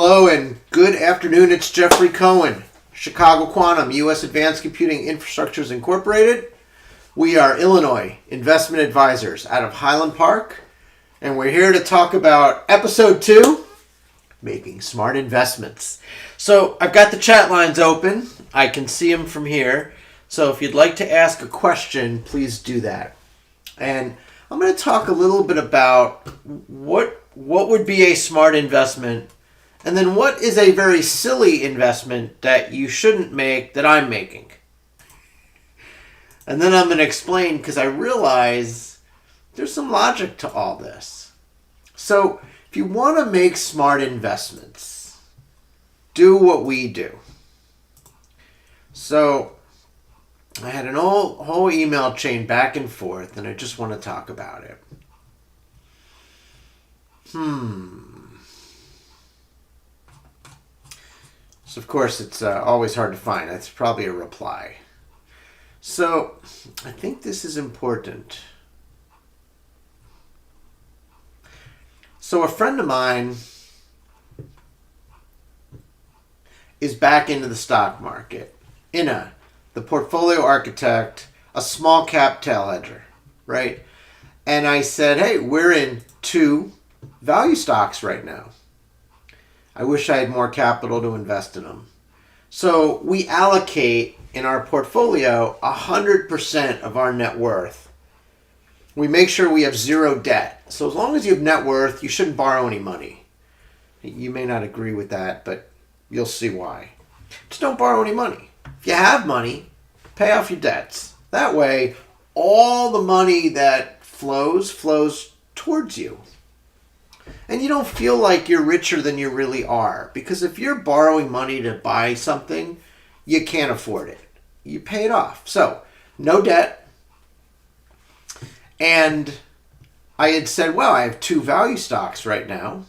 Hello and good afternoon. It's Jeffrey Cohen, Chicago Quantum, US Advanced Computing Infrastructures Incorporated. We are Illinois investment advisors out of Highland Park, and we're here to talk about episode 2, making smart investments. So I've got the chat lines open. I can see them from here. So if you'd like to ask a question, please do that. And I'm going to talk a little bit about what would be a smart investment, and then what is a very silly investment that you shouldn't make that I'm making. And then I'm going to explain, because I realize there's some logic to all this. So if you want to make smart investments, do what we do. So I had an whole email chain back and forth, and I just want to talk about it. So, of course, it's always hard to find. That's probably a reply. So, I think this is important. So, a friend of mine is back into the stock market. The portfolio architect, a small cap tail hedger, right? And I said, hey, we're in 2 value stocks right now. I wish I had more capital to invest in them. So we allocate in our portfolio 100% of our net worth. We make sure we have 0 debt. So as long as you have net worth, you shouldn't borrow any money. You may not agree with that, but you'll see why. Just don't borrow any money. If you have money, pay off your debts. That way, all the money that flows towards you. And you don't feel like you're richer than you really are. Because if you're borrowing money to buy something, you can't afford it. You pay it off. So, no debt. And I had said, well, I have 2 value stocks right now.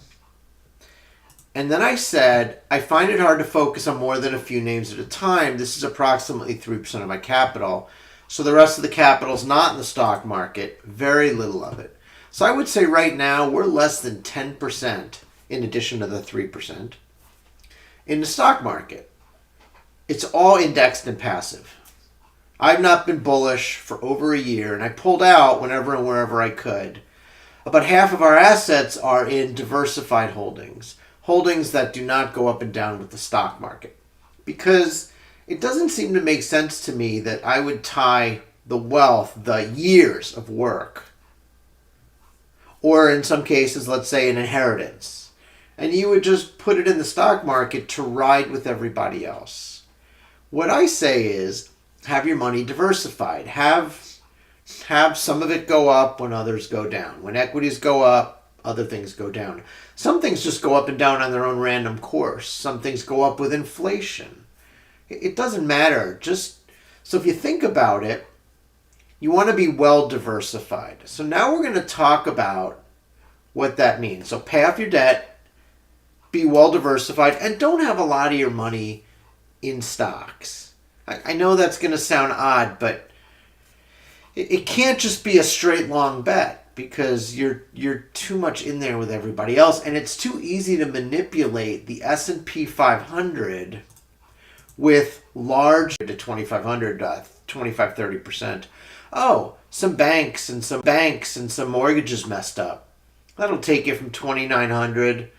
And then I said, I find it hard to focus on more than a few names at a time. This is approximately 3% of my capital. So the rest of the capital is not in the stock market. Very little of it. So I would say right now we're less than 10% in addition to the 3% in the stock market. It's all indexed and passive. I've not been bullish for over a year, and I pulled out whenever and wherever I could. About half of our assets are in diversified holdings that do not go up and down with the stock market. Because it doesn't seem to make sense to me that I would tie the wealth, the years of work, or in some cases, let's say an inheritance, and you would just put it in the stock market to ride with everybody else. What I say is, have your money diversified. Have some of it go up when others go down. When equities go up, other things go down. Some things just go up and down on their own random course. Some things go up with inflation. It doesn't matter. So if you think about it, you want to be well diversified. So now we're going to talk about what that means. So pay off your debt, be well diversified, and don't have a lot of your money in stocks. I know that's going to sound odd, but it can't just be a straight long bet, because you're too much in there with everybody else, and it's too easy to manipulate the S&P 500 with large to 2,500, 25-30%. Oh, some banks and some mortgages messed up. That'll take you from 2,900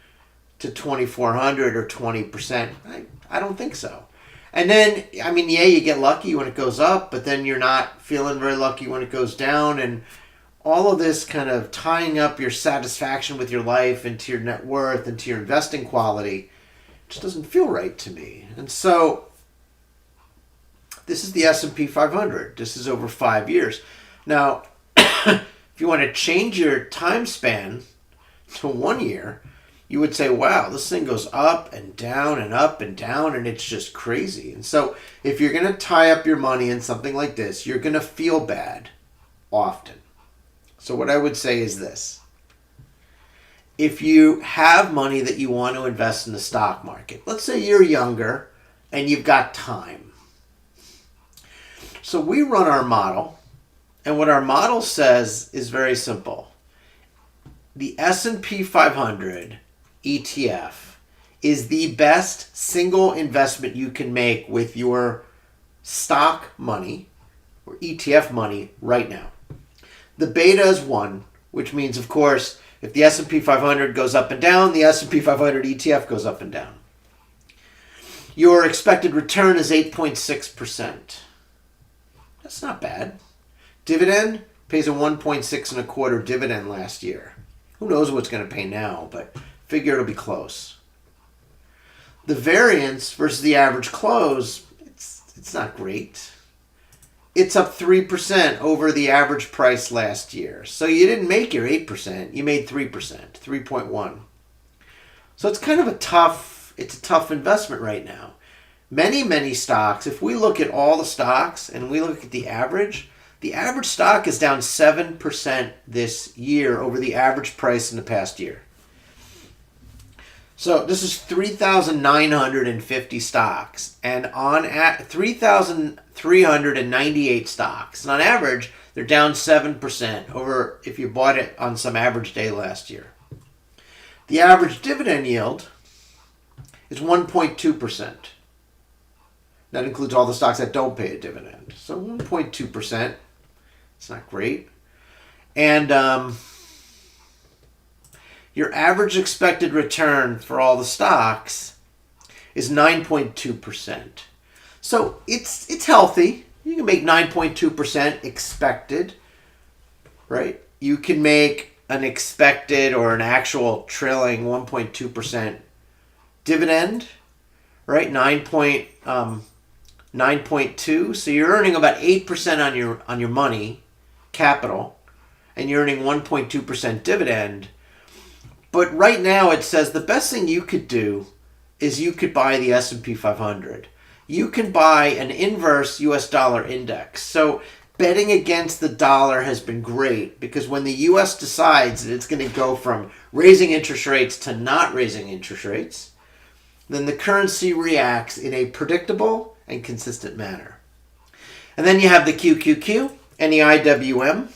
to 2,400 or 20%. I don't think so. And then, you get lucky when it goes up, but then you're not feeling very lucky when it goes down. And all of this kind of tying up your satisfaction with your life into your net worth, into your investing quality, just doesn't feel right to me. And so this is the S&P 500. This is over 5 years. Now, if you want to change your time span to 1 year, you would say, wow, this thing goes up and down and up and down, and it's just crazy. And so if you're going to tie up your money in something like this, you're going to feel bad often. So what I would say is this. If you have money that you want to invest in the stock market, let's say you're younger and you've got time. So we run our model, and what our model says is very simple. The S&P 500 ETF is the best single investment you can make with your stock money or ETF money right now. The beta is 1, which means, of course, if the S&P 500 goes up and down, the S&P 500 ETF goes up and down. Your expected return is 8.6%. That's not bad. Dividend pays a 1.625 dividend last year. Who knows what's going to pay now, but figure it'll be close. The variance versus the average close, it's not great. It's up 3% over the average price last year. So you didn't make your 8%, you made 3%, 3.1. So it's kind of a tough investment right now. Many stocks, if we look at all the stocks and we look at the average stock is down 7% this year over the average price in the past year. So this is 3,950 stocks and on 3,398 stocks. And on average, they're down 7% over if you bought it on some average day last year. The average dividend yield is 1.2%. That includes all the stocks that don't pay a dividend. So 1.2%. It's not great. And your average expected return for all the stocks is 9.2%. So it's healthy. You can make 9.2% expected, right? You can make an expected or an actual trailing 1.2% dividend, right? 9.2. So you're earning about 8% on your money, capital, and you're earning 1.2% dividend. But right now it says the best thing you could do is you could buy the S&P 500. You can buy an inverse US dollar index. So betting against the dollar has been great because when the US decides that it's going to go from raising interest rates to not raising interest rates, then the currency reacts in a predictable and consistent manner. And then you have the QQQ and the IWM.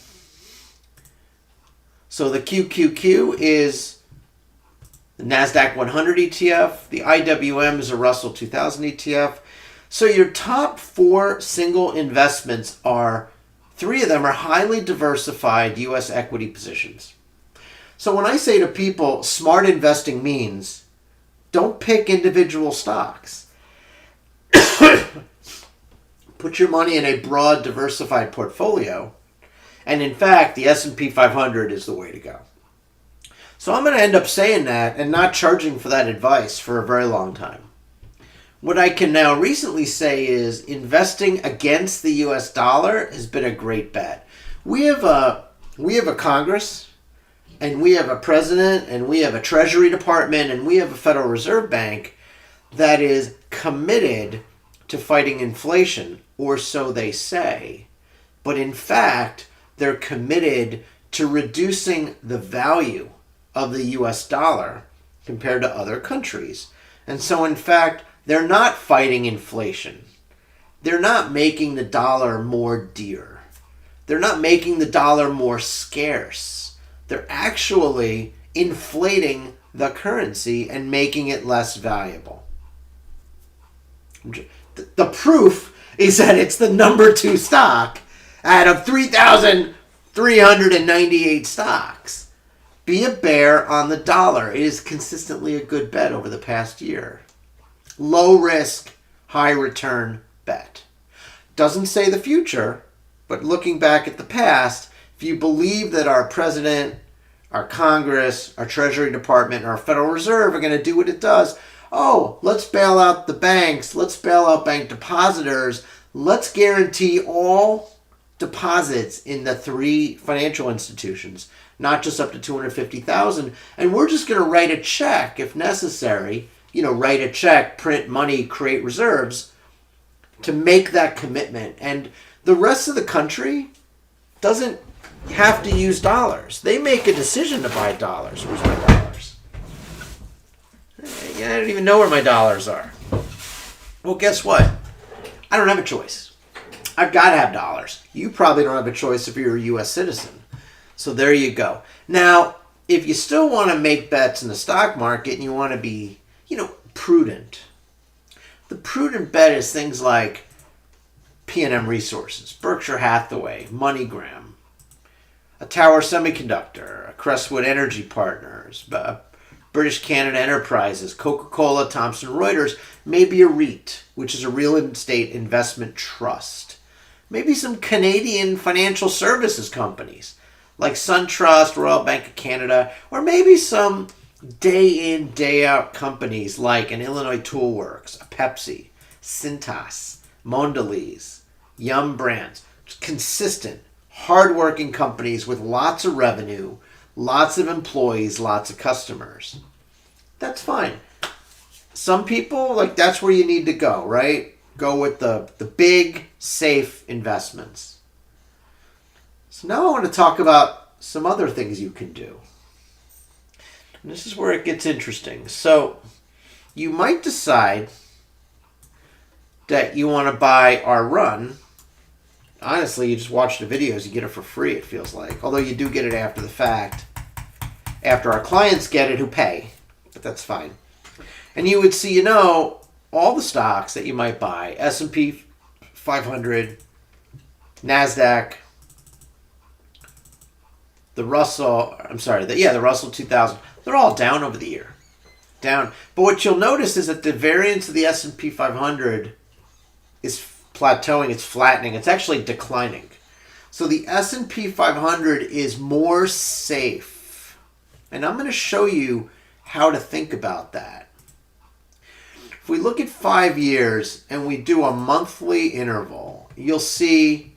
So the QQQ is the NASDAQ 100 ETF. The IWM is a Russell 2000 ETF. So your top 4 single investments are, 3 of them are highly diversified U.S. equity positions. So when I say to people, smart investing means don't pick individual stocks. Put your money in a broad, diversified portfolio. And in fact, the S&P 500 is the way to go. So I'm going to end up saying that and not charging for that advice for a very long time. What I can now recently say is investing against the US dollar has been a great bet. We have a Congress, and we have a president, and we have a Treasury Department, and we have a Federal Reserve Bank that is committed to fighting inflation, or so they say. But in fact, they're committed to reducing the value of the US dollar compared to other countries. And so in fact, they're not fighting inflation. They're not making the dollar more dear. They're not making the dollar more scarce. They're actually inflating the currency and making it less valuable. The proof is that it's the number 2 stock out of 3,398 stocks. Be a bear on the dollar. It is consistently a good bet over the past year. Low risk, high return bet. Doesn't say the future, but looking back at the past, if you believe that our president, our Congress, our Treasury Department, and our Federal Reserve are going to do what it does, let's bail out the banks, let's bail out bank depositors, let's guarantee all deposits in the 3 financial institutions, not just up to $250,000, and we're just going to write a check if necessary, write a check, print money, create reserves to make that commitment. And the rest of the country doesn't have to use dollars. They make a decision to buy dollars. Where's my dollars? I don't even know where my dollars are. Well, guess what? I don't have a choice. I've got to have dollars. You probably don't have a choice if you're a U.S. citizen. So there you go. Now, if you still want to make bets in the stock market and you want to be, prudent. The prudent bet is things like P&M Resources, Berkshire Hathaway, MoneyGram, a Tower Semiconductor, a Crestwood Energy Partners, British Canada Enterprises, Coca-Cola, Thomson Reuters, maybe a REIT, which is a real estate investment trust. Maybe some Canadian financial services companies like SunTrust, Royal Bank of Canada, or maybe some day in, day out companies like an Illinois Toolworks, a Pepsi, Cintas, Mondelez, Yum Brands. Consistent, hardworking companies with lots of revenue, lots of employees, lots of customers. That's fine. Some people, like, that's where you need to go, right? Go with the big, safe investments. So now I want to talk about some other things you can do. And this is where it gets interesting. So you might decide that you want to buy our run. Honestly, you just watch the videos, you get it for free, it feels like. Although you do get it after the fact. After our clients get it who pay. But that's fine. And you would see, all the stocks that you might buy. S&P 500, NASDAQ, the Russell 2000. They're all down over the year. Down. But what you'll notice is that the variance of the S&P 500 is plateauing, it's flattening, it's actually declining. So the S&P 500 is more safe. And I'm going to show you how to think about that. If we look at 5 years and we do a monthly interval, you'll see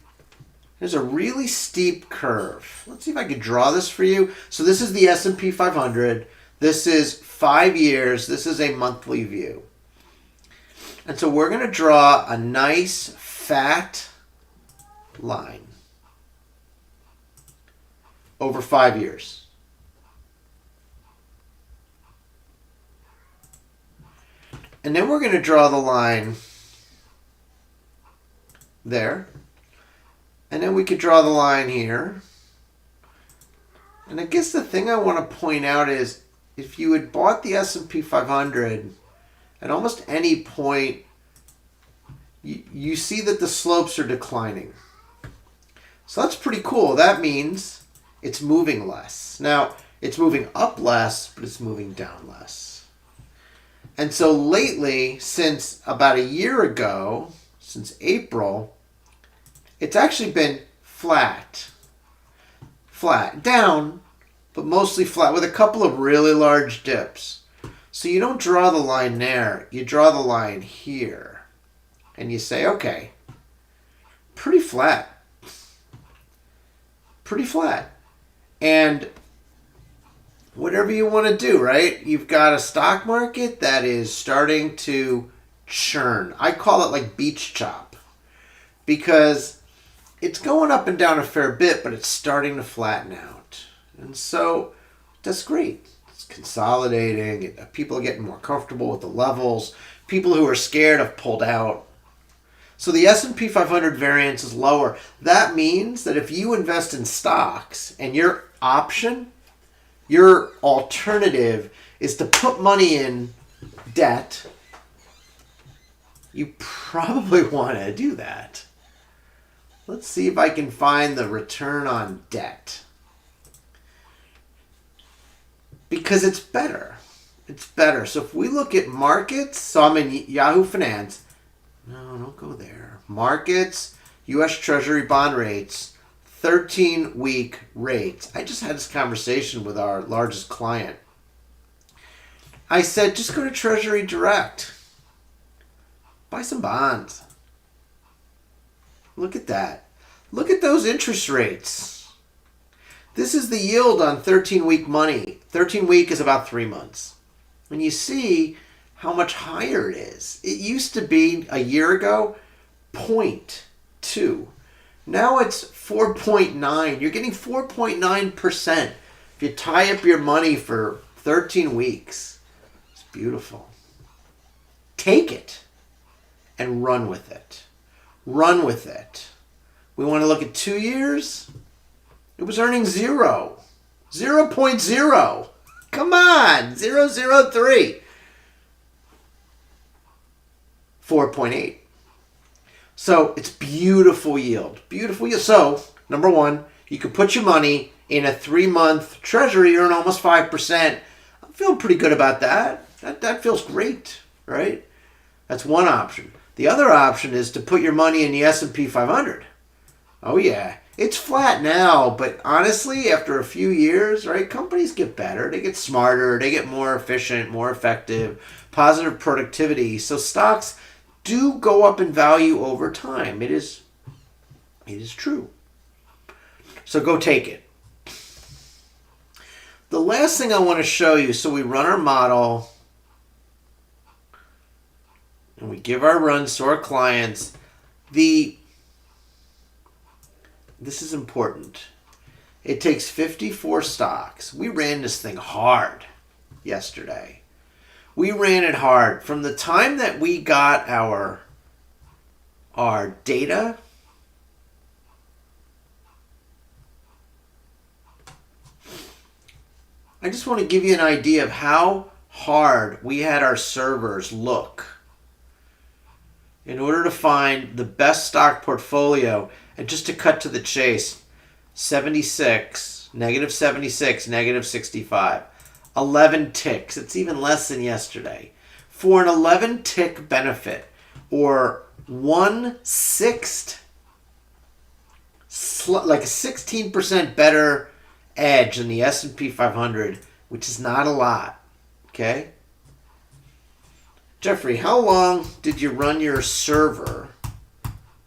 there's a really steep curve. Let's see if I can draw this for you. So this is the S&P 500. This is 5 years. This is a monthly view. And so we're going to draw a nice fat line over 5 years. And then we're going to draw the line there. And then we could draw the line here. And I guess the thing I want to point out is if you had bought the S&P 500 at almost any point, you see that the slopes are declining. So that's pretty cool. That means it's moving less. Now, it's moving up less, but it's moving down less. And so lately, since about a year ago, since April, it's actually been flat. Flat. Down, but mostly flat with a couple of really large dips. So you don't draw the line there. You draw the line here. And you say, okay, pretty flat. Pretty flat. And whatever you want to do, right? You've got a stock market that is starting to churn. I call it like beach chop because it's going up and down a fair bit, but it's starting to flatten out. And so that's great. It's consolidating. People are getting more comfortable with the levels. People who are scared have pulled out. So the S&P 500 variance is lower. That means that if you invest in stocks and your option, your alternative is to put money in debt, you probably want to do that. Let's see if I can find the return on debt. Because it's better. It's better. So if we look at markets, so I'm in Yahoo Finance. No, don't go there. Markets, US Treasury bond rates, 13-week rates. I just had this conversation with our largest client. I said, just go to Treasury Direct. Buy some bonds. Look at that. Look at those interest rates. This is the yield on 13-week money. 13-week is about 3 months. And you see how much higher it is. It used to be, a year ago, 0.2. Now it's 4.9. You're getting 4.9% if you tie up your money for 13 weeks. It's beautiful. Take it and run with it. Run with it. We want to look at 2 years. It was earning 0. 0.0. Come on, 0.03. 4.8. So it's beautiful yield. Beautiful yield. So, number one, you could put your money in a 3-month treasury, earn almost 5%. I'm feeling pretty good about that. That feels great, right? That's one option. The other option is to put your money in the S&P 500. Oh yeah, it's flat now, but honestly, after a few years, right, companies get better. They get smarter. They get more efficient, more effective, positive productivity. So stocks do go up in value over time. It is true. So go take it. The last thing I want to show you, so we run our model and we give our runs to our clients. This is important. It takes 54 stocks. We ran this thing hard yesterday. We ran it hard. From the time that we got our data, I just want to give you an idea of how hard we had our servers look in order to find the best stock portfolio. And just to cut to the chase, 76, negative 76, negative 65. 11 ticks. It's even less than yesterday. For an 11 tick benefit, or 1/6, like a 16% better edge than the S&P 500, which is not a lot. Okay? Jeffrey, how long did you run your server,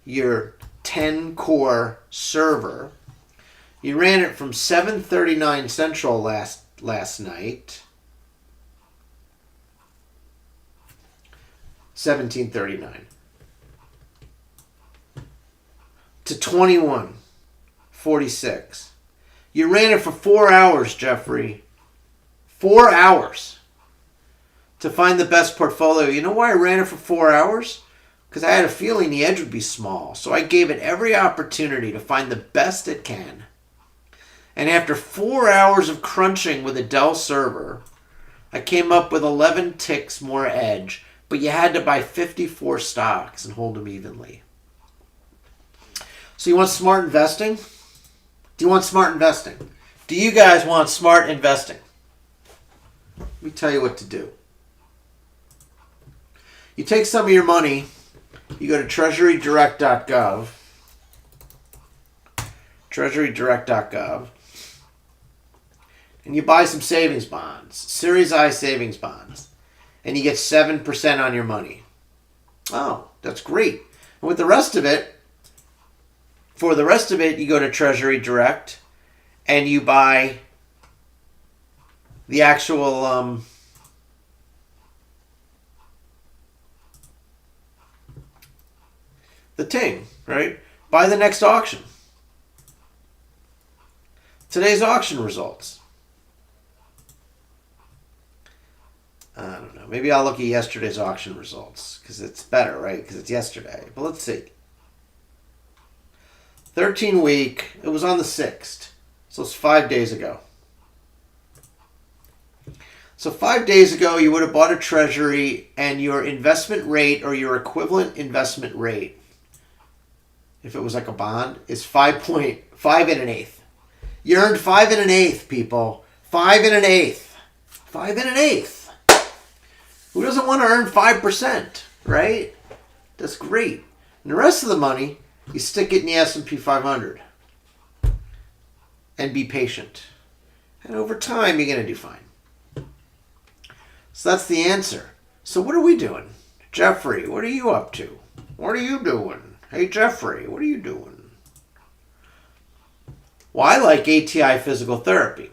your 10-core server? You ran it from 7:39 Central last night, 17:39, to 21:46. You ran it for 4 hours, Jeffrey. 4 hours to find the best portfolio. You know why I ran it for 4 hours? Because I had a feeling the edge would be small. So I gave it every opportunity to find the best it can. And after 4 hours of crunching with a Dell server, I came up with 11 ticks more edge. But you had to buy 54 stocks and hold them evenly. So you want smart investing? Do you want smart investing? Do you guys want smart investing? Let me tell you what to do. You take some of your money, you go to treasurydirect.gov, treasurydirect.gov, and you buy some savings bonds, Series I savings bonds, and you get 7% on your money. Oh, that's great. And with the rest of it, for the rest of it, you go to Treasury Direct and you buy the actual the ting, right? Buy the next auction. Today's auction results. I don't know. Maybe I'll look at yesterday's auction results because it's better, right? Because it's yesterday. But let's see. 13-week. It was on the 6th. So it's 5 days ago. So 5 days ago, you would have bought a treasury and your investment rate or your equivalent investment rate, if it was like a bond, is 5.5 1/8. You earned 5 1/8, people. 5 1/8. 5 1/8. Who doesn't want to earn 5%, right? That's great. And the rest of the money, you stick it in the S&P 500 and be patient. And over time, you're going to do fine. So that's the answer. So what are we doing? Jeffrey, what are you up to? What are you doing? Hey, Jeffrey, what are you doing? Well, I like ATI physical therapy.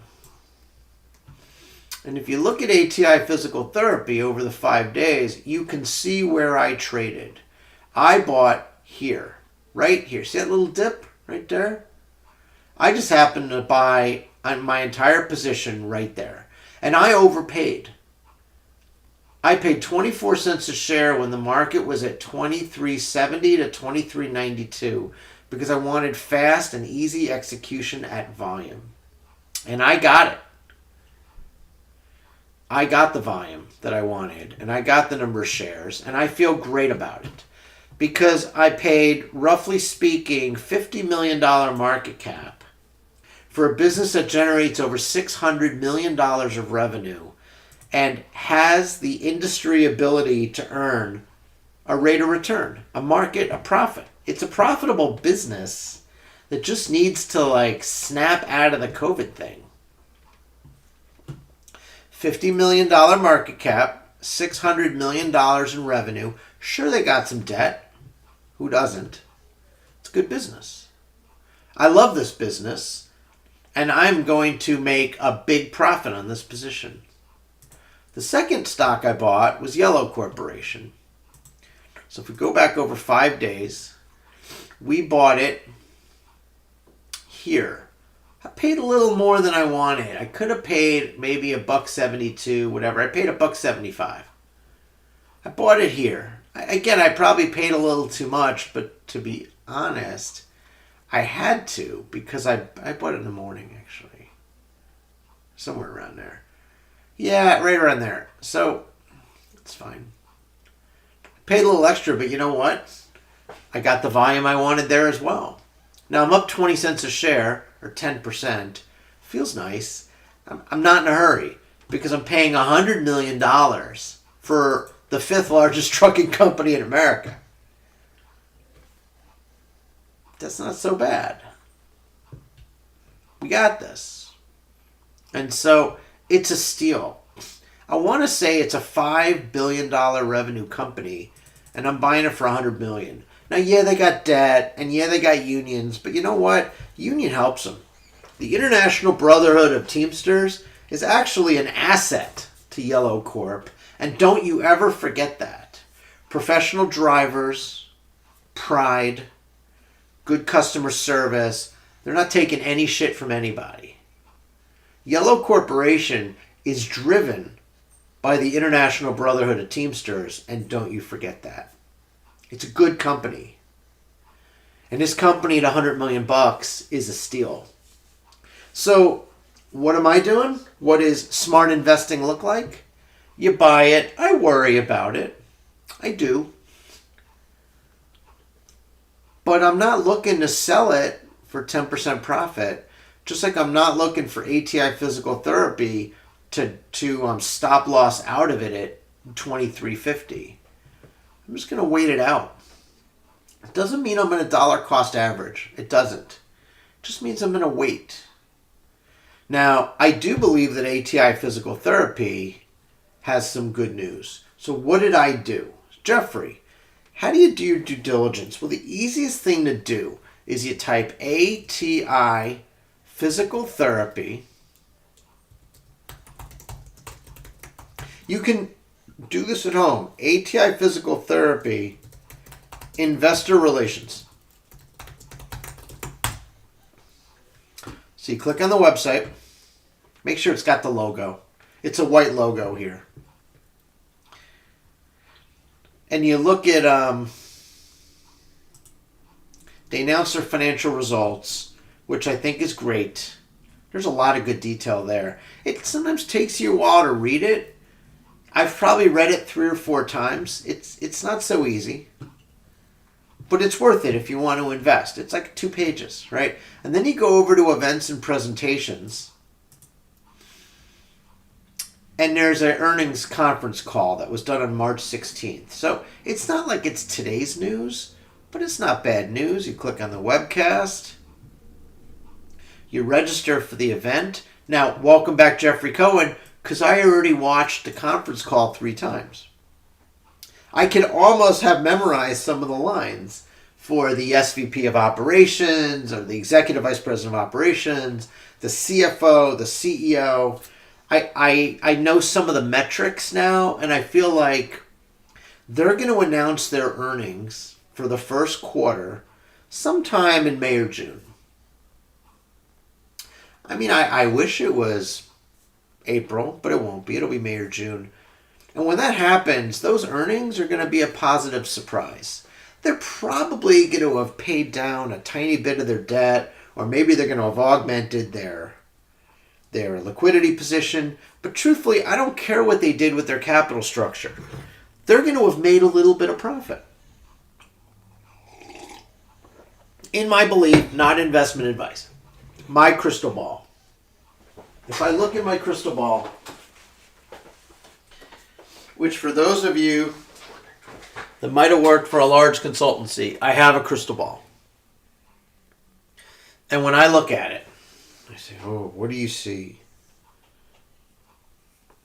And if you look at ATI physical therapy over the 5 days, you can see where I traded. I bought here, right here. See that little dip right there? I just happened to buy my entire position right there. And I overpaid. I paid 24 cents a share when the market was at 23.70 to 23.92 because I wanted fast and easy execution at volume. And I got it. I got the volume that I wanted, and I got the number of shares, and I feel great about it because I paid, roughly speaking, $50 million market cap for a business that generates over $600 million of revenue and has the industry ability to earn a rate of return, a market, a profit. It's a profitable business that just needs to like snap out of the COVID thing. $50 million market cap, $600 million in revenue. Sure, they got some debt. Who doesn't? It's good business. I love this business, and I'm going to make a big profit on this position. The second stock I bought was Yellow Corporation. So if we go back over 5 days, we bought it here. I paid a little more than I wanted. I could have paid maybe $1.72, whatever. I paid $1.75. I bought it here. Again, I probably paid a little too much, but to be honest, I had to because I bought it in the morning, actually. Somewhere around there. Yeah, right around there. So, it's fine. Paid a little extra, but you know what? I got the volume I wanted there as well. Now I'm up 20 cents a share, or 10%. Feels nice. I'm not in a hurry because I'm paying $100 million for the fifth largest trucking company in America. That's not so bad. We got this. And so it's a steal. I want to say it's a $5 billion revenue company, and I'm buying it for $100 million. Now, yeah, they got debt, and yeah, they got unions, but you know what? Union helps them. The International Brotherhood of Teamsters is actually an asset to Yellow Corp, and don't you ever forget that. Professional drivers, pride, good customer service, they're not taking any shit from anybody. Yellow Corporation is driven by the International Brotherhood of Teamsters, and don't you forget that. It's a good company. And this company at $100 million is a steal. So, what am I doing? What does smart investing look like? You buy it. I worry about it. I do. But I'm not looking to sell it for 10% profit. Just like I'm not looking for ATI Physical Therapy to stop loss out of it at $23.50. I'm just going to wait it out. It doesn't mean I'm in a dollar cost average. It doesn't. It just means I'm going to wait. Now, I do believe that ATI Physical Therapy has some good news. So what did I do? Jeffrey, how do you do your due diligence? Well, the easiest thing to do is you type ATI Physical Therapy. You can do this at home. ATI Physical Therapy, Investor Relations. So you click on the website. Make sure it's got the logo. It's a white logo here. And you look at, they announce their financial results, which I think is great. There's a lot of good detail there. It sometimes takes you a while to read it. I've probably read it 3 or 4 times. It's not so easy. But it's worth it if you want to invest. It's like 2 pages, right? And then you go over to events and presentations. And there's an earnings conference call that was done on March 16th. So it's not like it's today's news, but it's not bad news. You click on the webcast. You register for the event. Now, welcome back, Jeffrey Cohen, because I already watched the conference call 3 times. I can almost have memorized some of the lines for the SVP of Operations or the Executive Vice President of Operations, the CFO, the CEO. I know some of the metrics now, and I feel like they're going to announce their earnings for the first quarter sometime in May or June. I mean, I wish it was April, but it won't be. It'll be May or June. And when that happens, those earnings are going to be a positive surprise. They're probably going to have paid down a tiny bit of their debt, or maybe they're going to have augmented their their liquidity position. But truthfully, I don't care what they did with their capital structure. They're going to have made a little bit of profit. In my belief, not investment advice. My crystal ball. If I look at my crystal ball, which for those of you that might have worked for a large consultancy, I have a crystal ball. And when I look at it, I say, oh, what do you see?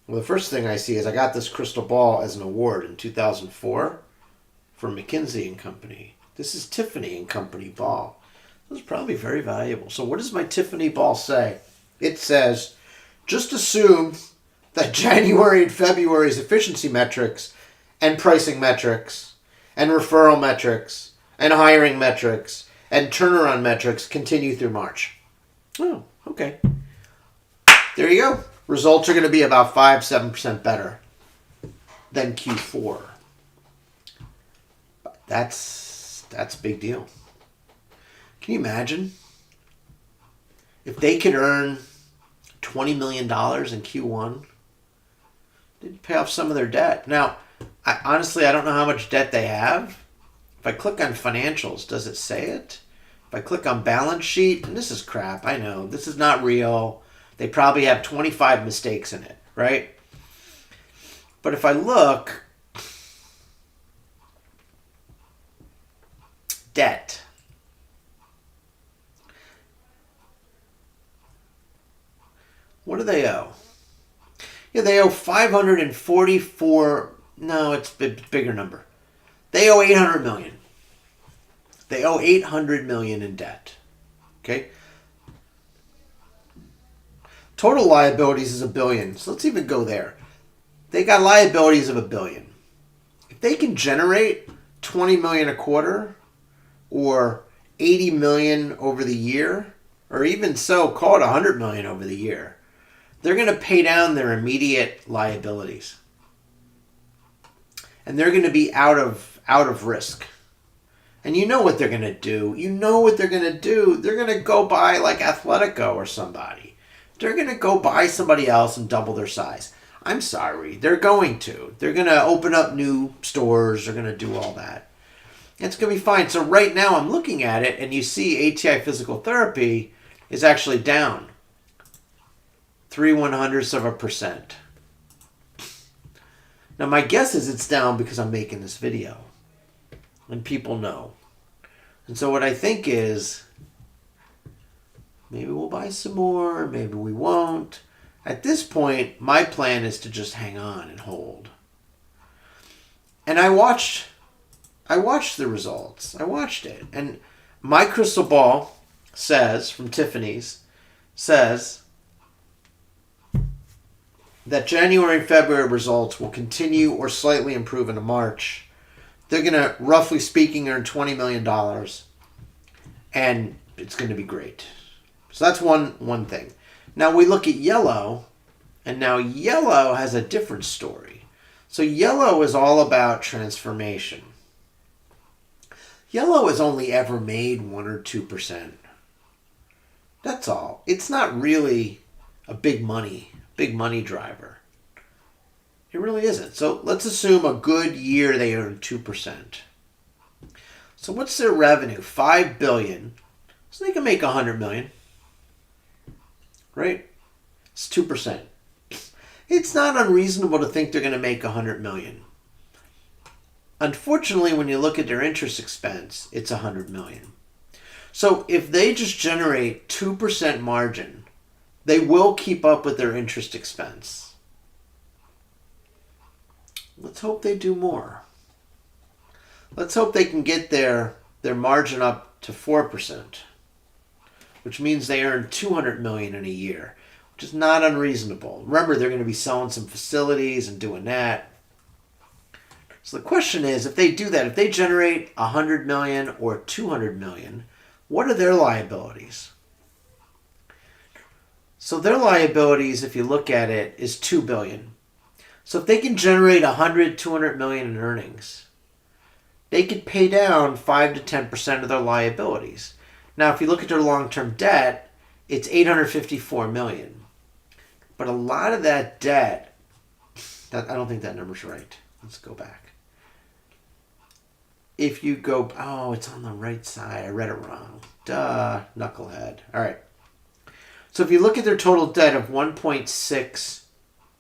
Well, the first thing I see is I got this crystal ball as an award in 2004 from McKinsey and Company. This is Tiffany and Company ball. It was probably very valuable. So what does my Tiffany ball say? It says, just assume that January and February's efficiency metrics and pricing metrics and referral metrics and hiring metrics and turnaround metrics continue through March. Oh, okay. There you go. Results are going to be about 5-7% better than Q4. That's a big deal. Can you imagine if they could earn $20 million in Q1? They'd pay off some of their debt. Now, honestly, I don't know how much debt they have. If I click on financials, does it say it? If I click on balance sheet, and this is crap, I know. This is not real. They probably have 25 mistakes in it, right? But if I look, debt. What do they owe? Yeah, they owe 544. No, it's a bigger number. They owe 800 million. They owe 800 million in debt. Okay? Total liabilities is $1 billion. So let's even go there. They got liabilities of $1 billion. If they can generate 20 million a quarter or 80 million over the year, or even so, call it 100 million over the year, they're going to pay down their immediate liabilities. And they're going to be out of risk. And you know what they're going to do. You know what they're going to do. They're going to go buy like Athletico or somebody. They're going to go buy somebody else and double their size. I'm sorry. They're going to. They're going to open up new stores. They're going to do all that. It's going to be fine. So right now I'm looking at it and you see ATI Physical Therapy is actually down 0.03%. Now my guess is it's down because I'm making this video. And people know. And so what I think is, maybe we'll buy some more, maybe we won't. At this point, my plan is to just hang on and hold. And I watched the results. I watched it. And my crystal ball says, from Tiffany's, says that January and February results will continue or slightly improve into March. They're going to, roughly speaking, earn $20 million. And it's going to be great. So that's one thing. Now we look at yellow, and now yellow has a different story. So yellow is all about transformation. Yellow has only ever made 1 or 2%. That's all. It's not really a big money driver. It really isn't. So let's assume a good year they earn 2%. So what's their revenue? $5 billion. So they can make 100 million. Right? It's 2%. It's not unreasonable to think they're going to make 100 million. Unfortunately, when you look at their interest expense, it's 100 million. So if they just generate 2% margin, they will keep up with their interest expense. Let's hope they do more. Let's hope they can get their margin up to 4%, which means they earn 200 million in a year, which is not unreasonable. Remember, they're going to be selling some facilities and doing that. So the question is, if they do that, if they generate 100 million or 200 million, what are their liabilities? So their liabilities, if you look at it, is 2 billion. So if they can generate 100, 200 million in earnings, they could pay down 5 to 10% of their liabilities. Now, if you look at their long-term debt, it's 854 million. But a lot of that debt, I don't think that number's right. Let's go back. If you go, oh, it's on the right side. I read it wrong. Duh, knucklehead. All right. So if you look at their total debt of 1.6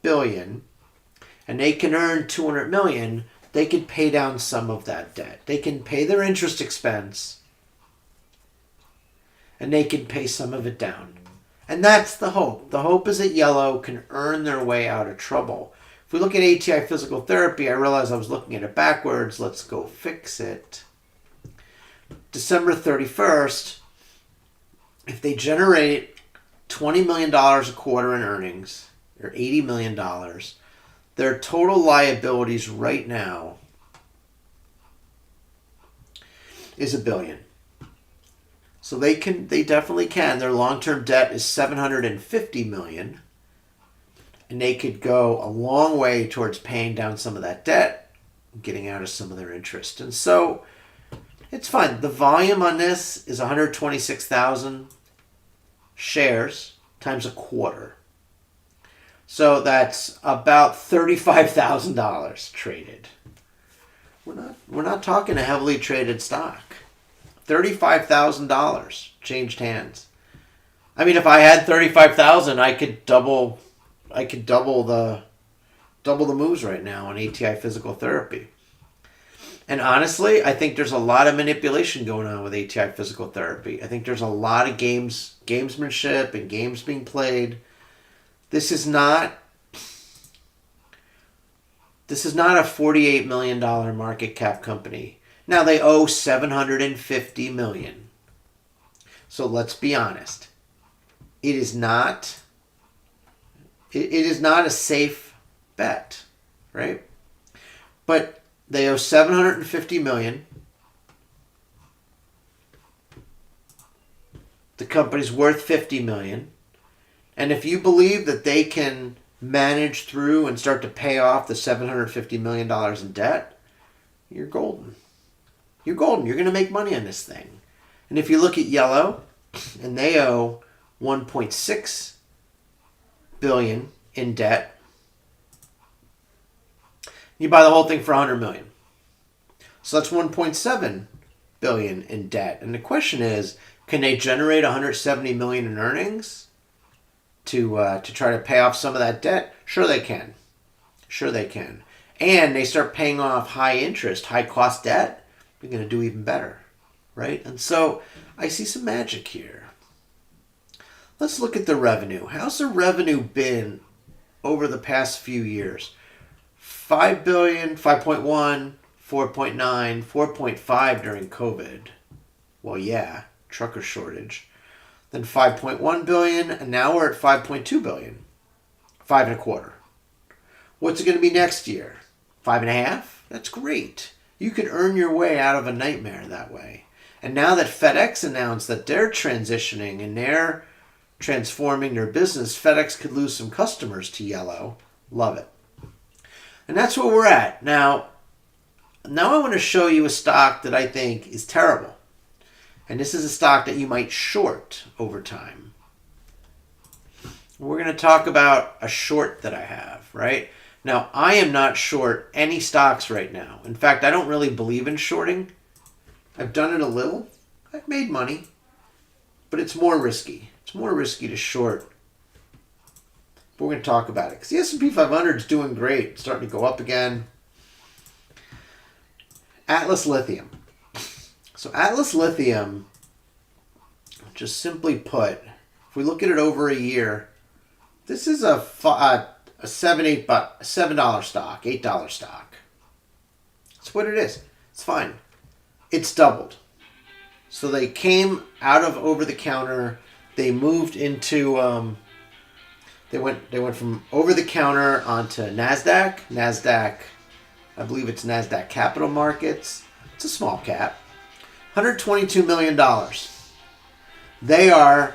billion, and they can earn 200 million, they could pay down some of that debt. They can pay their interest expense, and they can pay some of it down. And that's the hope. The hope is that Yellow can earn their way out of trouble. If we look at ATI Physical Therapy, I realized I was looking at it backwards. Let's go fix it. December 31st, if they generate $20 million a quarter in earnings, or $80 million, their total liabilities right now is $1 billion. So they definitely can. Their long-term debt is $750 million. And they could go a long way towards paying down some of that debt, getting out of some of their interest. And so it's fine. The volume on this is 126,000 shares times a quarter. So that's about $35,000 traded. We're not talking a heavily traded stock. $35,000 changed hands. I mean, if I had 35,000, I could double the moves right now on ATI Physical Therapy. And honestly, I think there's a lot of manipulation going on with ATI Physical Therapy. I think there's a lot of gamesmanship and games being played. This is not a $48 million market cap company. Now they owe $750 million. So let's be honest. It is not a safe bet, right? But they owe $750 million. The company's worth $50 million. And if you believe that they can manage through and start to pay off the $750 million in debt, you're golden. You're golden. You're going to make money on this thing. And if you look at Yellow, and they owe $1.6 billion in debt, you buy the whole thing for $100 million. So that's $1.7 billion in debt. And the question is, can they generate $170 million in earnings to try to pay off some of that debt? Sure they can. Sure they can. And they start paying off high interest, high cost debt, they're going to do even better, right? And so I see some magic here. Let's look at the revenue. How's the revenue been over the past few years? 5 billion, 5.1, 4.9, 4.5 during COVID. Well, yeah, trucker shortage. Then 5.1 billion, and now we're at 5.2 billion. 5.25. What's it going to be next year? 5.5? That's great. You could earn your way out of a nightmare that way. And now that FedEx announced that they're transitioning and they're transforming their business, FedEx could lose some customers to Yellow. Love it. And that's where we're at. Now I want to show you a stock that I think is terrible. And this is a stock that you might short over time. We're going to talk about a short that I have, right? Now, I am not short any stocks right now. In fact, I don't really believe in shorting. I've done it a little. I've made money. But it's more risky. It's more risky to short. But we're going to talk about it. Because the S&P 500 is doing great. It's starting to go up again. Atlas Lithium. So Atlas Lithium, just simply put, if we look at it over a year, this is a $7 stock, $8 stock. That's what it is. It's fine. It's doubled. So they came out of over the counter. They moved into they went from over the counter onto NASDAQ. NASDAQ, I believe it's NASDAQ Capital Markets. It's a small cap. $122 million. They are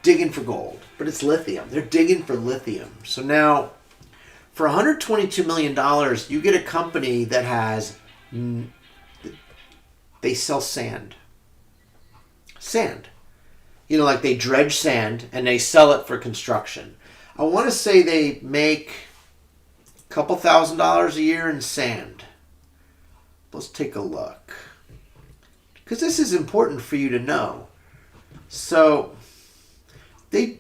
digging for gold, but it's lithium. They're digging for lithium. So now, for $122 million, you get a company that has, they sell sand. Sand. You know, like they dredge sand and they sell it for construction. I want to say they make a couple $1,000s a year in sand. Let's take a look, because this is important for you to know. So they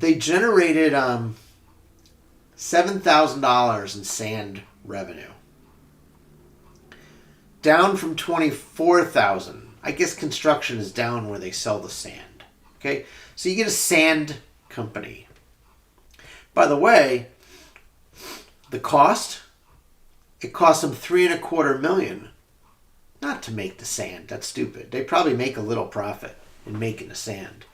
generated $7,000 in sand revenue, down from 24,000. I guess construction is down where they sell the sand. Okay, so you get a sand company. By the way, the cost, it cost them $3.25 million not to make the sand. That's stupid. They probably make a little profit in making the sand.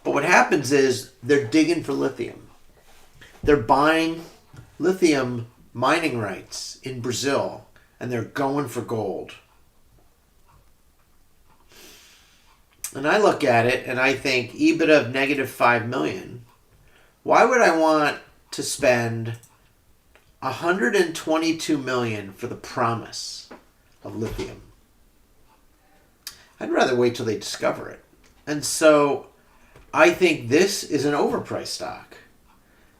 But what happens is they're digging for lithium. They're buying lithium mining rights in Brazil, and they're going for gold. And I look at it and I think EBITDA of negative $5 million. Why would I want to spend $122 million for the promise of lithium? I'd rather wait till they discover it. And so I think this is an overpriced stock.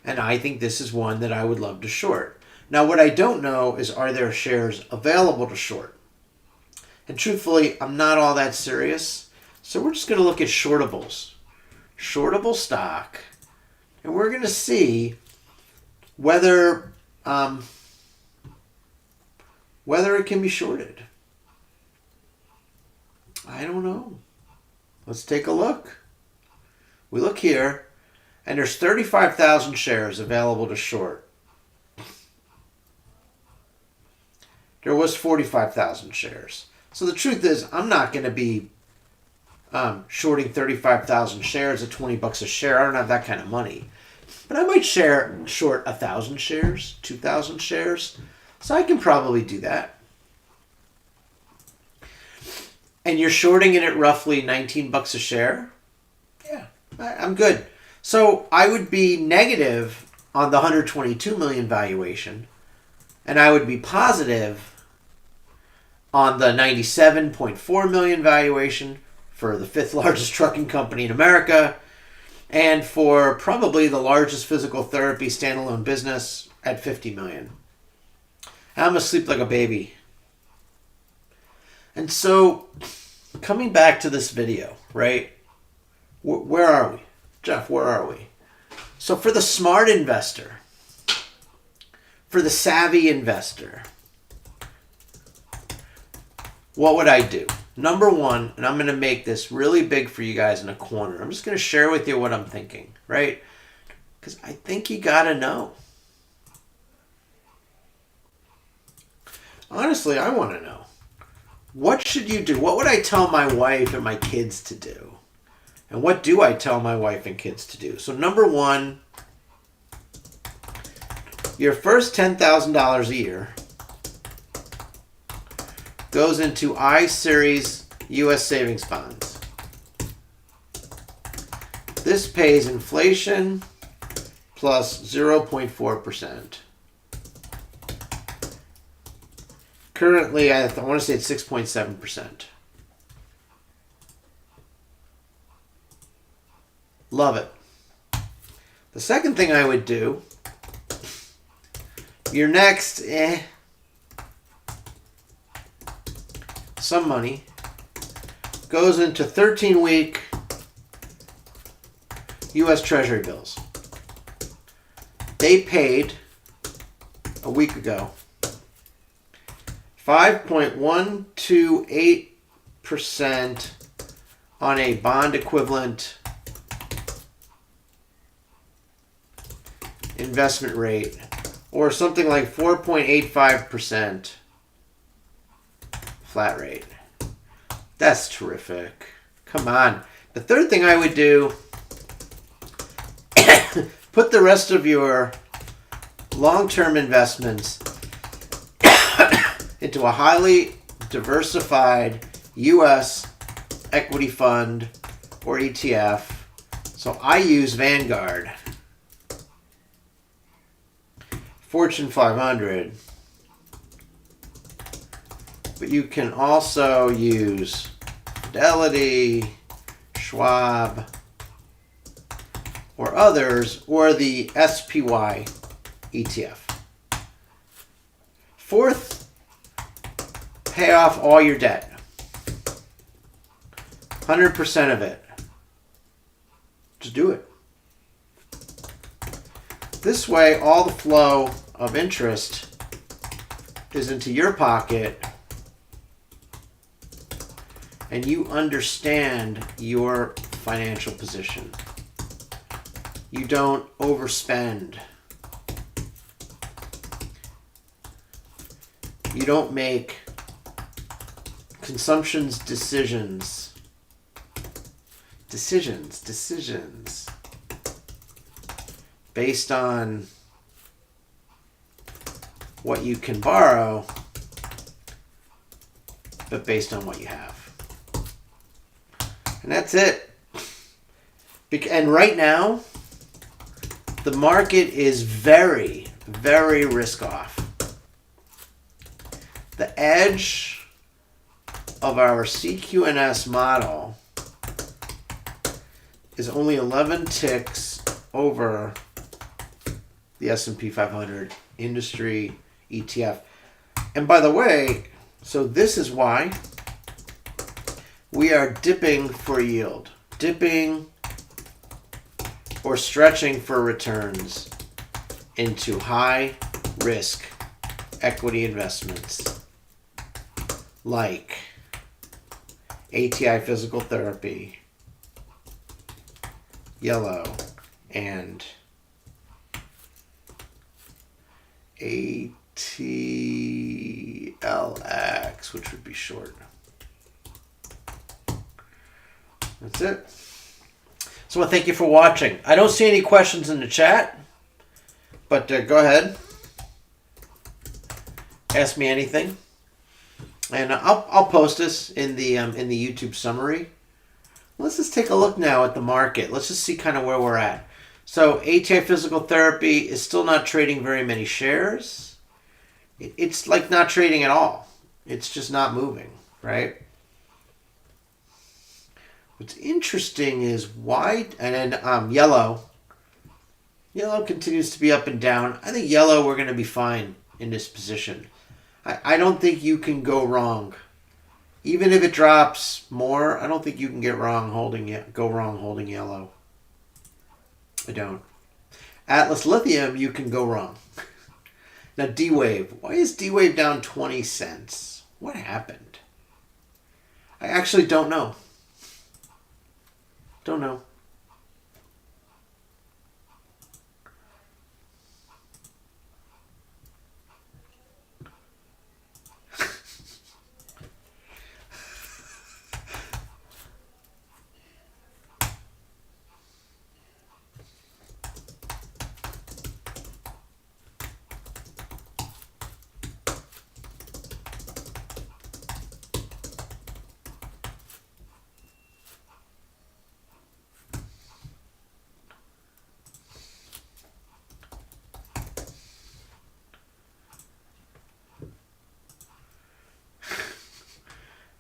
And I think this is one that I would love to short. Now, what I don't know is, are there shares available to short? And truthfully, I'm not all that serious. So we're just going to look at shortables. Shortable stock. And we're going to see whether it can be shorted. I don't know. Let's take a look. We look here, and there's 35,000 shares available to short. There was 45,000 shares. So the truth is, I'm not going to be shorting 35,000 shares at $20 a share. I don't have that kind of money. But I might short 1,000 shares, 2,000 shares. So I can probably do that. And you're shorting it at roughly $19 a share? Yeah, I'm good. So I would be negative on the 122 million valuation, and I would be positive on the 97.4 million valuation for the 5th largest trucking company in America, and for probably the largest physical therapy standalone business at 50 million. I'm gonna sleep like a baby. And so, coming back to this video, right? Where are we? Jeff, where are we? So for the smart investor, for the savvy investor, what would I do? Number one, and I'm going to make this really big for you guys in a corner. I'm just going to share with you what I'm thinking, right? Because I think you got to know. Honestly, I want to know. What should you do? What would I tell my wife and my kids to do? And what do I tell my wife and kids to do? So number one, your first $10,000 a year goes into iSeries US savings bonds. This pays inflation plus 0.4%. Currently, I want to say it's 6.7%. Love it. The second thing I would do, your next, some money goes into 13-week US Treasury Bills. They paid a week ago 5.128% on a bond equivalent investment rate, or something like 4.85% flat rate. That's terrific. Come on. The third thing I would do, put the rest of your long-term investments into a highly diversified U.S. equity fund or ETF. So I use Vanguard, Fortune 500, but you can also use Fidelity, Schwab, or others, or the SPY ETF. Fourth, pay off all your debt. 100% of it. Just do it. This way, all the flow of interest is into your pocket, and you understand your financial position. You don't overspend. You don't make decisions based on what you can borrow, but based on what you have. And that's it. And right now, the market is very, very risk off. The edge of our CQNS model is only 11 ticks over the S&P 500 industry ETF. And by the way, so this is why we are dipping for yield. Dipping or stretching for returns into high risk equity investments like ATI Physical Therapy, Yellow, and ATLX, which would be short. That's it. So I thank you for watching. I don't see any questions in the chat, but go ahead. Ask me anything. And I'll post this in the YouTube summary. Let's just take a look now at the market. Let's just see kind of where we're at. So ATI Physical Therapy is still not trading very many shares. It's like not trading at all. It's just not moving, right? What's interesting is white and then yellow. Yellow continues to be up and down. I think yellow we're going to be fine in this position. I don't think you can go wrong. Even if it drops more, I don't think you can go wrong holding yellow. I don't. Atlas Lithium, you can go wrong. Now D-Wave. Why is D-Wave down 20 cents? What happened? I actually don't know. Don't know.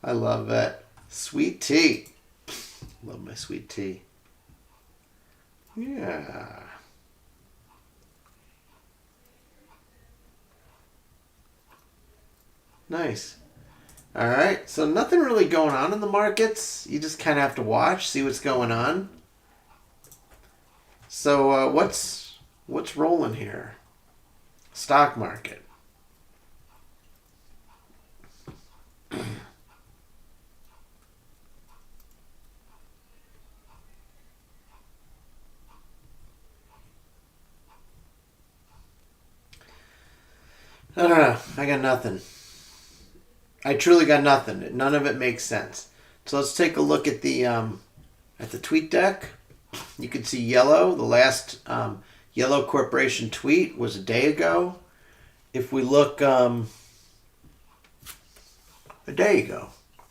I love that. Sweet tea. Love my sweet tea. Yeah. Nice. All right. So nothing really going on in the markets. You just kind of have to watch, see what's going on. So what's rolling here? Stock market. I don't know. I got nothing. I truly got nothing. None of it makes sense. So let's take a look at the tweet deck. You can see yellow. The last Yellow Corporation tweet was a day ago. If we look a day ago,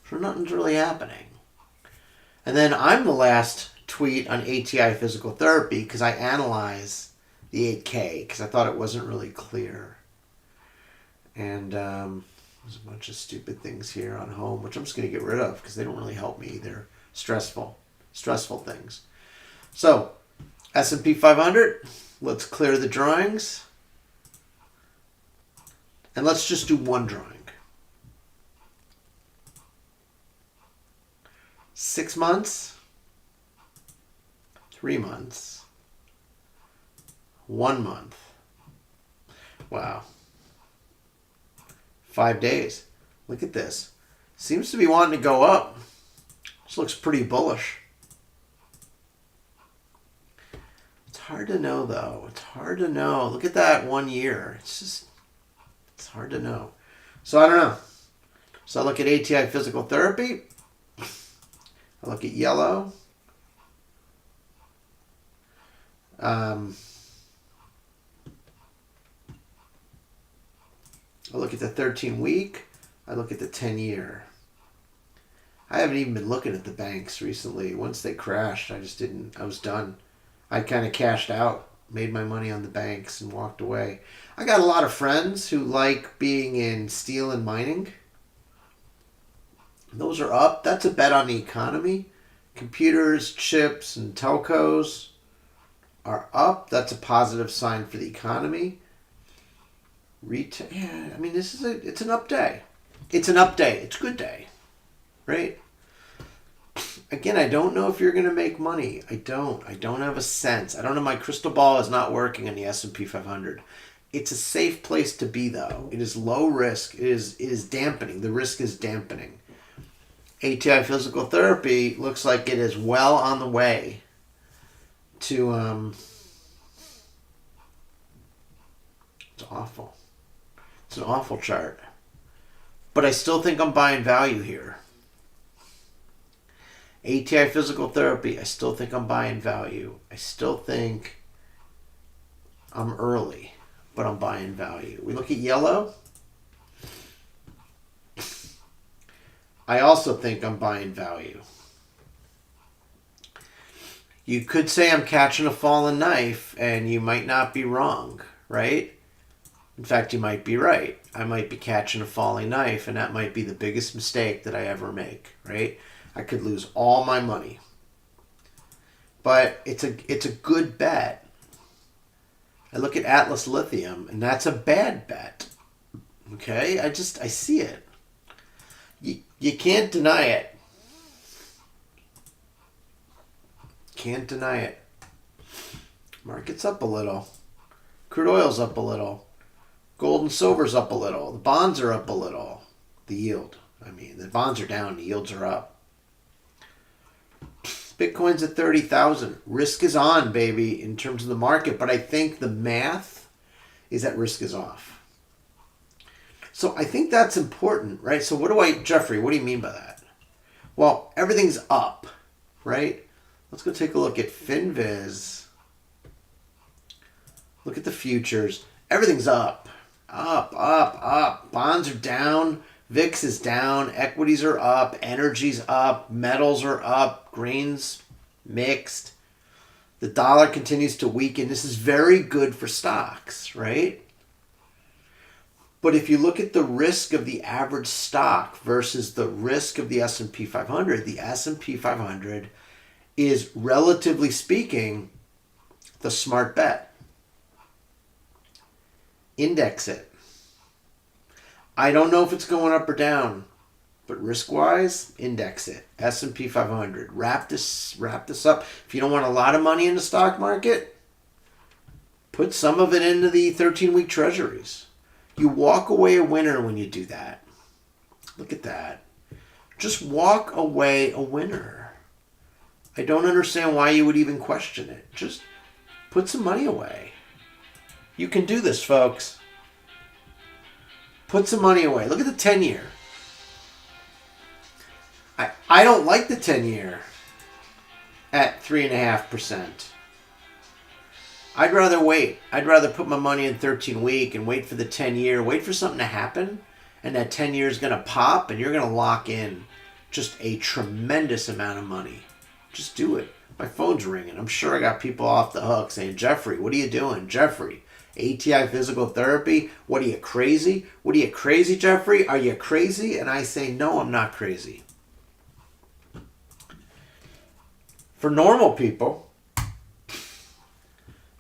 so nothing's really happening. And then I'm the last tweet on ATI Physical Therapy because I analyze the 8K because I thought it wasn't really clear. And there's a bunch of stupid things here on home, which I'm just going to get rid of because they don't really help me. They're stressful things. So S&P 500. Let's clear the drawings. And let's just do one drawing. 6 months, 3 months, 1 month. Wow. 5 days. Look at this. Seems to be wanting to go up. This looks pretty bullish. It's hard to know, though. It's hard to know. Look at that 1 year. It's hard to know. So I don't know. So I look at ATI physical therapy. I look at yellow. I look at the 13-week. I look at the 10-year. I haven't even been looking at the banks recently. Once they crashed, I was done. I kind of cashed out, made my money on the banks, and walked away. I got a lot of friends who like being in steel and mining. Those are up. That's a bet on the economy. Computers, chips, and telcos are up. That's a positive sign for the economy. Retail. Yeah, I mean, it's an up day. It's an up day. It's a good day, right? Again, I don't know if you're going to make money. I don't have a sense. I don't know. My crystal ball is not working on the S&P 500. It's a safe place to be, though. It is low risk. It is dampening. The risk is dampening. ATI physical therapy looks like it is well on the way to it's awful. It's an awful chart. But I still think I'm buying value here. ATI physical therapy, I still think I'm buying value. I still think I'm early, but I'm buying value. We look at yellow. I also think I'm buying value. You could say I'm catching a falling knife, and you might not be wrong, right? In fact, you might be right. I might be catching a falling knife, and that might be the biggest mistake that I ever make, right? I could lose all my money. But it's a good bet. I look at Atlas Lithium, and that's a bad bet. Okay? I see it. You can't deny it. Can't deny it. Market's up a little. Crude oil's up a little. Gold and silver's up a little. The bonds are up a little. The yield. I mean, the bonds are down. The yields are up. Bitcoin's at 30,000. Risk is on, baby, in terms of the market. But I think the math is that risk is off. So I think that's important, right? So Jeffrey, what do you mean by that? Well, everything's up, right? Let's go take a look at FinViz. Look at the futures. Everything's up. Up, up, up. Bonds are down. VIX is down. Equities are up. Energy's up. Metals are up. Grains mixed. The dollar continues to weaken. This is very good for stocks, right? But if you look at the risk of the average stock versus the risk of the S&P 500, the S&P 500 is, relatively speaking, the smart bet. Index it. I don't know if it's going up or down, but risk-wise, index it. S&P 500. Wrap this up. If you don't want a lot of money in the stock market, put some of it into the 13-week treasuries. You walk away a winner when you do that. Look at that. Just walk away a winner. I don't understand why you would even question it. Just put some money away. You can do this, folks. Put some money away. Look at the 10-year. I don't like the 10-year at 3.5%. I'd rather wait. I'd rather put my money in 13-week and wait for the 10-year. Wait for something to happen, and that 10-year is going to pop, and you're going to lock in just a tremendous amount of money. Just do it. My phone's ringing. I'm sure I got people off the hook saying, Jeffrey, what are you doing? Jeffrey, ATI physical therapy? What are you, crazy? What are you, crazy, Jeffrey? Are you crazy? And I say, no, I'm not crazy. For normal people,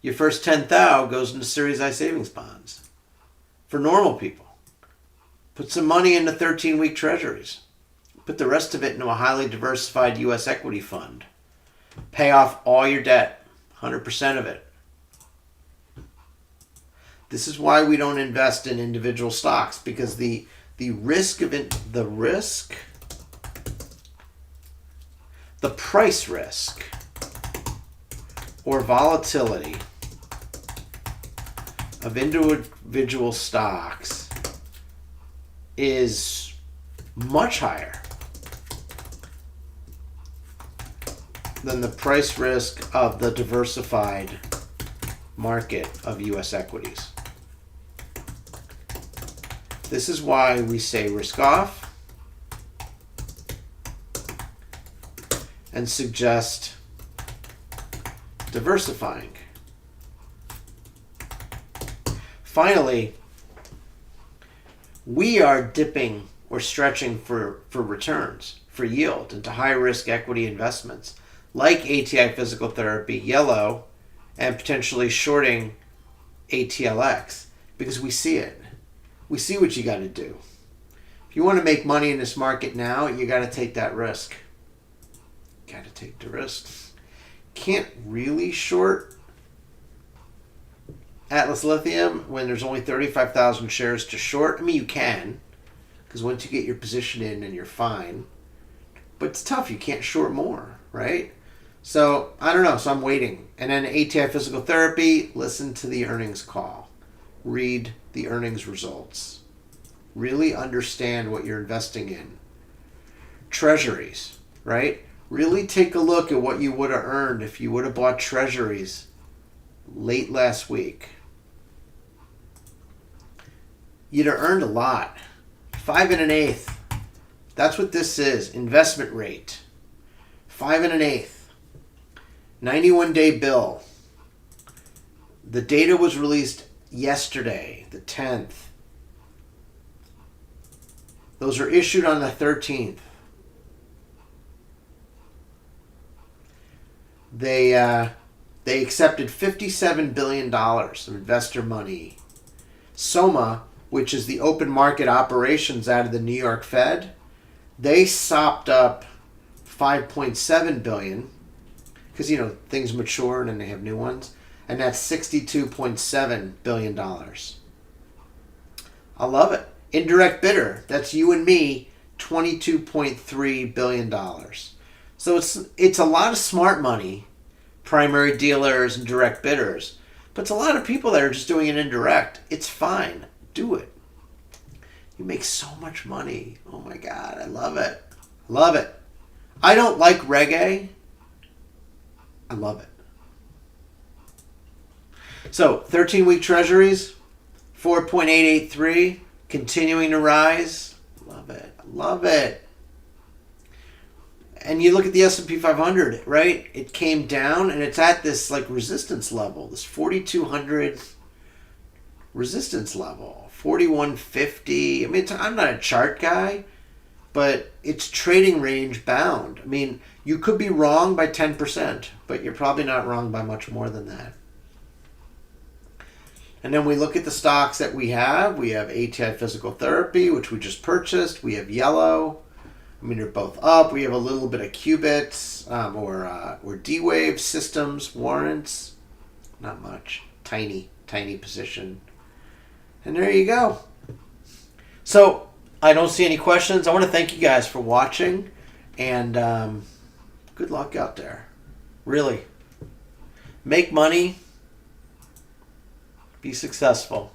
Your first 10,000 goes into Series I savings bonds for normal people. Put some money into 13-week treasuries. Put the rest of it into a highly diversified U.S. equity fund. Pay off all your debt, 100% of it. This is why we don't invest in individual stocks, because the price risk or volatility of individual stocks is much higher than the price risk of the diversified market of U.S. equities. This is why we say risk off and suggest diversifying. Finally, we are dipping or stretching for returns, for yield into high-risk equity investments like ATI Physical Therapy, Yellow, and potentially shorting ATLX because we see it. We see what you got to do. If you want to make money in this market now, you got to take that risk. Got to take the risk. Can't really short Atlas Lithium when there's only 35,000 shares to short. I mean, you can, because once you get your position in, and you're fine. But it's tough. You can't short more, right? So, I don't know. So I'm waiting. And then ATI Physical Therapy, listen to the earnings call. Read the earnings results. Really understand what you're investing in. Treasuries, right? Really take a look at what you would have earned if you would have bought treasuries late last week. You'd have earned a lot. 5 1/8. That's what this is. Investment rate. 5 1/8. 91-day bill. The data was released yesterday, the 10th. Those are issued on the 13th. They accepted $57 billion of investor money. SOMA, which is the open market operations out of the New York Fed, they sopped up $5.7 billion because, things mature and then they have new ones. And that's $62.7 billion. I love it. Indirect bidder, that's you and me, $22.3 billion. So it's a lot of smart money, primary dealers and direct bidders. But it's a lot of people that are just doing it indirect. It's fine. Do it. You make so much money. Oh my God, I love it. Love it. I don't like reggae. I love it. So 13-week treasuries, 4.883, continuing to rise. Love it. Love it. And you look at the S&P 500, right? It came down and it's at this resistance level, this 4,200 resistance level, 4,150. I mean, I'm not a chart guy, but it's trading range bound. I mean, you could be wrong by 10%, but you're probably not wrong by much more than that. And then we look at the stocks that we have. We have ATI Physical Therapy, which we just purchased. We have Yellow. I mean, they're both up. We have a little bit of Qubits or D-Wave systems, warrants. Not much. Tiny position. And there you go. So I don't see any questions. I want to thank you guys for watching. And good luck out there. Really. Make money. Be successful.